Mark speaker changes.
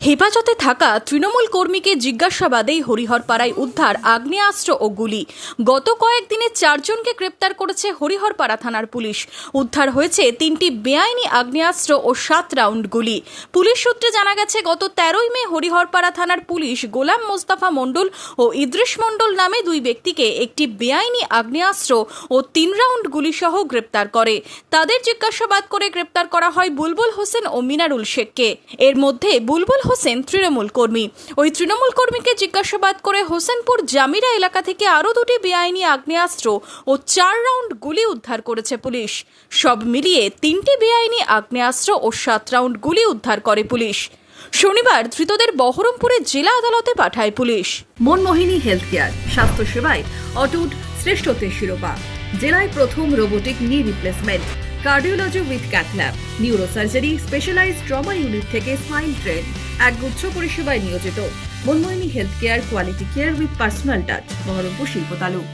Speaker 1: হেফাজতে থাকা তৃণমূল কর্মীকে জিজ্ঞাসাবাদেই হরিহরপাড়ায় উদ্ধার আগ্নেয়াস্ত্র ও গুলি। গত কয়েকদিনে 4 জনকে গ্রেপ্তার করেছে হরিহরপাড়া থানার পুলিশ। উদ্ধার হয়েছে 3টি বেআইনি আগ্নেয়াস্ত্র ও 7 রাউন্ড গুলি। পুলিশ সূত্রে জানা গেছে, গত 13ই মে হরিহরপাড়া থানার পুলিশ গোলাম মোস্তফা মণ্ডল ও ইদ্রিস মণ্ডল নামে 2 ব্যক্তিকে একটি বেআইনি আগ্নেয়াস্ত্র ও 3 রাউন্ড গুলি সহ গ্রেপ্তার করে। তাদের জিজ্ঞাসাবাদ করে গ্রেপ্তার করা হয় বুলবুল হোসেন ও মিনারুল শেখকে। এর মধ্যে বুলবুল হোসেন তৃণমূল কর্মী। ওই তৃণমূল কর্মীকে জিজ্ঞাসাবাদ করে হোসেনপুর জামিরা এলাকা থেকে আরও 2টি বেআইনি আগ্নেয়াস্ত্র ও 4 রাউন্ড গুলি উদ্ধার করেছে পুলিশ। সব মিলিয়ে 3টি বেআইনি আগ্নেয়াস্ত্র ও 7 রাউন্ড গুলি উদ্ধার করে পুলিশ। শনিবার ধৃতদের বহরমপুরের জেলা আদালতে পাঠায় পুলিশ।
Speaker 2: মনমোহিনী হেলথ কেয়ার, স্বাস্থ্য সেবায় অটুট শ্রেষ্ঠত্বের শিরোপা। জেলায় প্রথম robotic knee replacement, cardiology with cath lab, neurosurgery, specialised trauma unit থেকে স্পাইন ট্রেন, একগুচ্ছ পরিষেবায় নিয়োজিত। Manmohini health care, quality care with personal touch, Baharampur শিল্প তালুক।